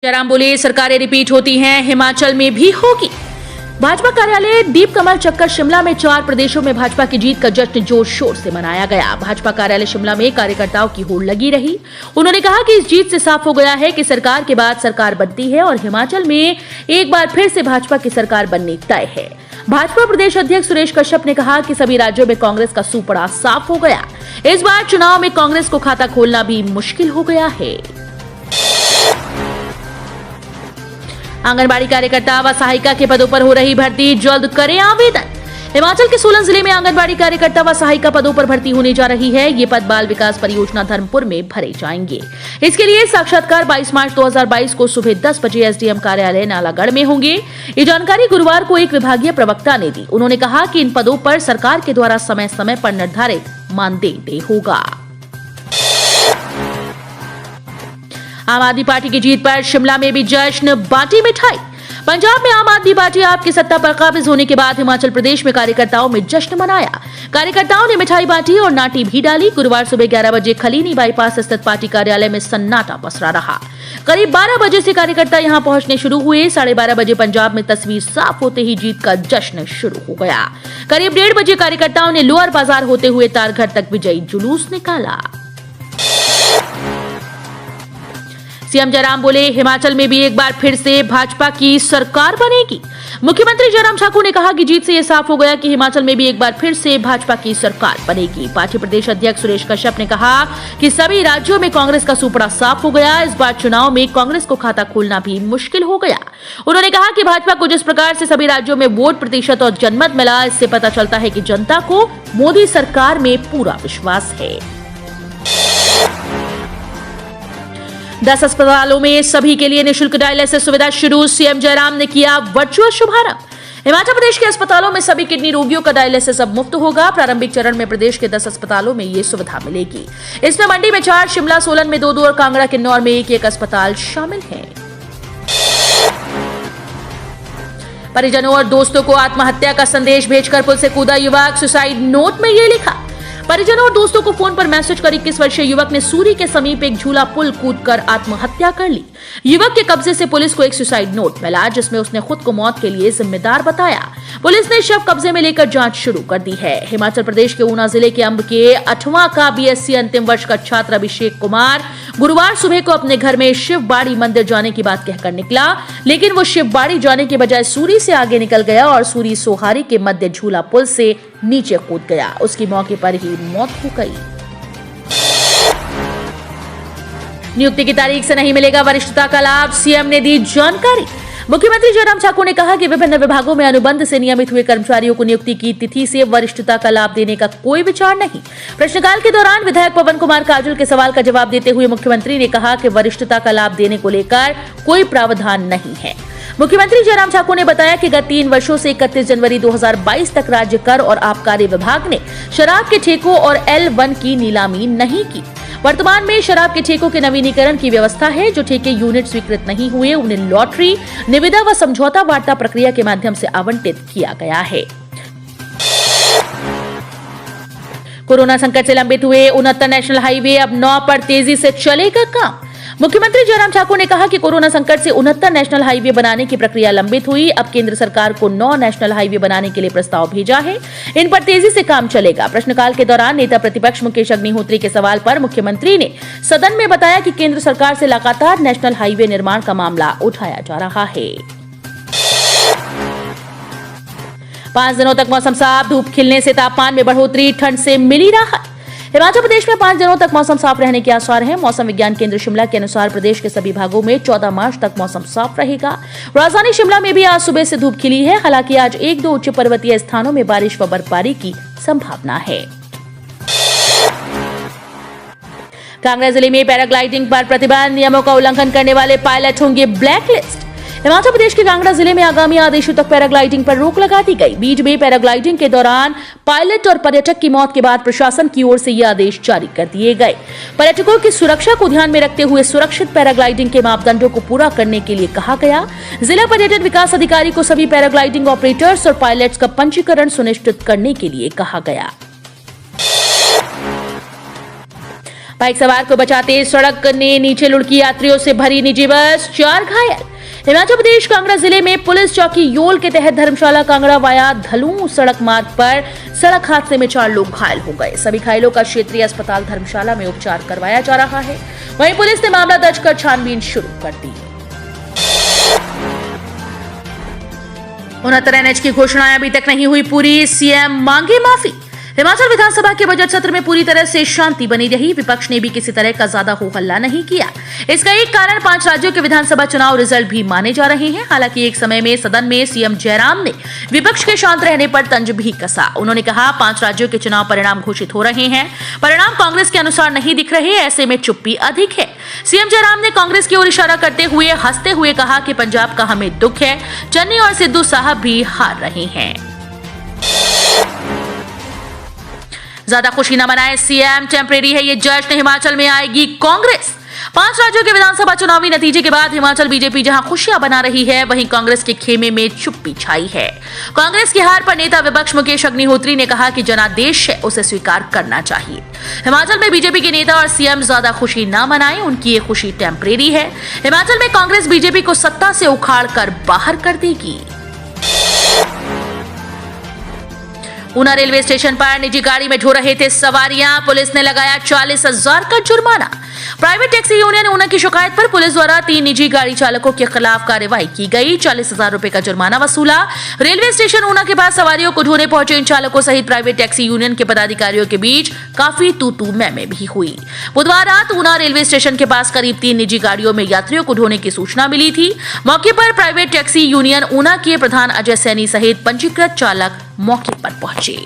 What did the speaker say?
जयराम बोले, सरकारें रिपीट होती हैं, हिमाचल में भी होगी। भाजपा कार्यालय दीप कमल चक्कर शिमला में 4 प्रदेशों में भाजपा की जीत का जश्न जोर शोर से मनाया गया। भाजपा कार्यालय शिमला में कार्यकर्ताओं की होड़ लगी रही। उन्होंने कहा कि इस जीत से साफ हो गया है कि सरकार के बाद सरकार बनती है और हिमाचल में एक बार फिर से भाजपा की सरकार बननी तय है। भाजपा प्रदेश अध्यक्ष सुरेश कश्यप ने कहा कि सभी राज्यों में कांग्रेस का सूपड़ा साफ हो गया। इस बार चुनाव में कांग्रेस को खाता खोलना भी मुश्किल हो गया है। आंगनबाड़ी कार्यकर्ता व सहायिका के पदों पर हो रही भर्ती, जल्द करें आवेदन। हिमाचल के सोलन जिले में आंगनबाड़ी कार्यकर्ता व सहायिका पदों पर भर्ती होने जा रही है। ये पद बाल विकास परियोजना धर्मपुर में भरे जाएंगे। इसके लिए साक्षात्कार 22 मार्च 2022 को सुबह 10 बजे एसडीएम कार्यालय नालागढ़ में होंगे। ये जानकारी गुरुवार को एक विभागीय प्रवक्ता ने दी। उन्होंने कहा कि इन पदों पर सरकार के द्वारा समय समय पर निर्धारित मानदेय होगा। आम आदमी पार्टी की जीत पर शिमला में भी जश्न, बांटी मिठाई। पंजाब में आम आदमी पार्टी आपकी सत्ता पर काबिज होने के बाद हिमाचल प्रदेश में कार्यकर्ताओं में जश्न मनाया। कार्यकर्ताओं ने मिठाई बांटी और नाटी भी डाली। गुरुवार सुबह 11 बजे खलीनी बाईपास स्थित पार्टी कार्यालय में सन्नाटा पसरा रहा। करीब 12 बजे से कार्यकर्ता यहां पहुंचने शुरू हुए। 12:30 बजे पंजाब में तस्वीर साफ होते ही जीत का जश्न शुरू हो गया। करीब 1:30 बजे कार्यकर्ताओं ने लोअर बाजार होते हुए तारघर तक विजयी जुलूस निकाला। सीएम जयराम बोले, हिमाचल में भी एक बार फिर से भाजपा की सरकार बनेगी। मुख्यमंत्री जयराम ठाकुर ने कहा कि जीत से यह साफ हो गया कि हिमाचल में भी एक बार फिर से भाजपा की सरकार बनेगी। पार्टी प्रदेश अध्यक्ष सुरेश कश्यप ने कहा कि सभी राज्यों में कांग्रेस का सूपड़ा साफ हो गया। इस बार चुनाव में कांग्रेस को खाता खोलना भी मुश्किल हो गया। उन्होंने कहा कि भाजपा को जिस प्रकार से सभी राज्यों में वोट प्रतिशत और जनमत मिला, इससे पता चलता है कि जनता को मोदी सरकार में पूरा विश्वास है। 10 अस्पतालों में सभी के लिए निःशुल्क डायलिसिस सुविधा शुरू, सीएम जयराम ने किया वर्चुअल शुभारंभ। हिमाचल प्रदेश के अस्पतालों में सभी किडनी रोगियों का डायलिसिस अब मुफ्त होगा। प्रारंभिक चरण में प्रदेश के 10 अस्पतालों में ये सुविधा मिलेगी। इसमें मंडी में 4, शिमला सोलन में 2 और कांगड़ा किन्नौर में 1 अस्पताल शामिल है। परिजनों और दोस्तों को आत्महत्या का संदेश भेजकर पुल से कूदा युवक। सुसाइड नोट में ये लिखा। परिजनों और दोस्तों को फोन पर मैसेज कर 21 वर्षीय युवक ने सूरी के समीप एक झूला पुल कूदकर आत्महत्या कर ली। युवक के कब्जे से पुलिस को एक सुसाइड नोट मिला, जिसमें उसने खुद को मौत के लिए जिम्मेदार बताया। पुलिस ने शव कब्जे में लेकर जांच शुरू कर दी है। हिमाचल प्रदेश के ऊना जिले के अंब के 8वां का बीएससी अंतिम वर्ष का छात्र अभिषेक कुमार गुरुवार सुबह को अपने घर में शिवबाड़ी मंदिर जाने की बात कहकर निकला, लेकिन वो शिवबाड़ी जाने के बजाय सूरी से आगे निकल गया और सूरी सोहारी के मध्य झूला पुल से नीचे कूद गया। उसकी मौके पर ही मौत हो गई। नियुक्ति की तारीख से नहीं मिलेगा वरिष्ठता का लाभ, सीएम ने दी जानकारी। मुख्यमंत्री जयराम ठाकुर ने कहा कि विभिन्न विभागों में अनुबंध से नियमित हुए कर्मचारियों को नियुक्ति की तिथि से वरिष्ठता का लाभ देने का कोई विचार नहीं। प्रश्नकाल के दौरान विधायक पवन कुमार काजल के सवाल का जवाब देते हुए मुख्यमंत्री ने कहा कि वरिष्ठता का लाभ देने को लेकर कोई प्रावधान नहीं है। मुख्यमंत्री जयराम ठाकुर ने बताया कि गत 3 वर्षों से 31 जनवरी 2022 तक राज्य कर और आबकारी विभाग ने शराब के ठेकों और L1 की नीलामी नहीं की। वर्तमान में शराब के ठेकों के नवीनीकरण की व्यवस्था है। जो ठेके यूनिट स्वीकृत नहीं हुए, उन्हें लॉटरी, निविदा व समझौता वार्ता प्रक्रिया के माध्यम से आवंटित किया गया है। कोरोना संकट से लंबित हुए 69 नेशनल हाईवे अब 9 पर तेजी से चलेगा काम। मुख्यमंत्री जयराम ठाकुर ने कहा कि कोरोना संकट से 69 नेशनल हाईवे बनाने की प्रक्रिया लंबित हुई। अब केंद्र सरकार को 9 नेशनल हाईवे बनाने के लिए प्रस्ताव भेजा है। इन पर तेजी से काम चलेगा। प्रश्नकाल के दौरान नेता प्रतिपक्ष मुकेश अग्निहोत्री के सवाल पर मुख्यमंत्री ने सदन में बताया कि केंद्र सरकार से लगातार नेशनल हाईवे निर्माण का मामला उठाया जा रहा है। 5 दिनों तक मौसम साफ, धूप खिलने से तापमान में बढ़ोतरी, ठंड से मिली राहत। हिमाचल प्रदेश में 5 दिनों तक मौसम साफ रहने के आसार हैं। मौसम विज्ञान केंद्र शिमला के अनुसार प्रदेश के सभी भागों में 14 मार्च तक मौसम साफ रहेगा। राजधानी शिमला में भी आज सुबह से धूप खिली है। हालांकि आज 1-2 उच्च पर्वतीय स्थानों में बारिश व बर्फबारी की संभावना है। कांगड़ा जिले में पैराग्लाइडिंग पर प्रतिबंध, नियमों का उल्लंघन करने वाले पायलट होंगे ब्लैकलिस्ट। हिमाचल प्रदेश के कांगड़ा जिले में आगामी आदेशों तक पैराग्लाइडिंग पर रोक लगा दी गई। बीच में पैराग्लाइडिंग के दौरान पायलट और पर्यटक की मौत के बाद प्रशासन की ओर से ये आदेश जारी कर दिए गए। पर्यटकों की सुरक्षा को ध्यान में रखते हुए सुरक्षित पैराग्लाइडिंग के मापदंडों को पूरा करने के लिए कहा गया। जिला पर्यटन विकास अधिकारी को सभी पैराग्लाइडिंग ऑपरेटर्स और पायलट्स का पंजीकरण सुनिश्चित करने के लिए कहा गया। बाइक सवार को बचाते सड़क ने नीचे लुढ़की यात्रियों से भरी निजी बस, 4 घायल। हिमाचल प्रदेश कांगड़ा जिले में पुलिस चौकी योल के तहत धर्मशाला कांगड़ा वाया धलू सड़क मार्ग पर सड़क हादसे में 4 लोग घायल हो गए। सभी घायलों का क्षेत्रीय अस्पताल धर्मशाला में उपचार करवाया जा रहा है। वहीं पुलिस ने मामला दर्ज कर छानबीन शुरू कर दी। 69 NH की घोषणाएं अभी तक नहीं हुई पूरी, सीएम मांगे माफी। हिमाचल विधानसभा के बजट सत्र में पूरी तरह से शांति बनी रही। विपक्ष ने भी किसी तरह का ज्यादा हो हल्ला नहीं किया। इसका एक कारण 5 राज्यों के विधानसभा चुनाव रिजल्ट भी माने जा रहे हैं। हालांकि एक समय में सदन में सीएम जयराम ने विपक्ष के शांत रहने पर तंज भी कसा। उन्होंने कहा 5 राज्यों के चुनाव परिणाम घोषित हो रहे हैं, परिणाम कांग्रेस के अनुसार नहीं दिख रहे, ऐसे में चुप्पी अधिक है। सीएम जयराम ने कांग्रेस की ओर इशारा करते हुए हंसते हुए कहा कि पंजाब का हमें दुख है, चन्नी और सिद्धू साहब भी हार रहे हैं। ज्यादा खुशी न मनाए सीएम, टेम्परेरी है ये जश्न, हिमाचल में आएगी कांग्रेस। 5 राज्यों के विधानसभा चुनावी नतीजे के बाद हिमाचल बीजेपी जहां खुशियां बना रही है, वहीं कांग्रेस के खेमे में चुप्पी छाई है। कांग्रेस की हार पर नेता विपक्ष मुकेश अग्निहोत्री ने कहा कि जनादेश है, उसे स्वीकार करना चाहिए। हिमाचल में बीजेपी के नेता और सीएम ज्यादा खुशी न मनाएं, उनकी ये खुशी टेम्परेरी है। हिमाचल में कांग्रेस बीजेपी को सत्ता से उखाड़ कर बाहर कर देगी। ऊना रेलवे स्टेशन पर निजी गाड़ी में ढो रहे थे सवारियां, पुलिस ने लगाया 40,000 का जुर्माना। प्राइवेट टैक्सी यूनियन ऊना की शिकायत पर पुलिस द्वारा 3 निजी गाड़ी चालकों के खिलाफ कार्रवाई की गई। 40,000 रुपए का जुर्माना वसूला। रेलवे स्टेशन ऊना के पास सवारियों को ढोने पहुंचे इन चालकों सहित प्राइवेट टैक्सी यूनियन के पदाधिकारियों के बीच काफी तू-तू मैं भी हुई। बुधवार रात ऊना रेलवे स्टेशन के पास करीब 3 निजी गाड़ियों में यात्रियों को ढोने की सूचना मिली थी। मौके पर प्राइवेट टैक्सी यूनियन ऊना के प्रधान अजय सैनी सहित पंजीकृत चालक मौके पर पहुंचे।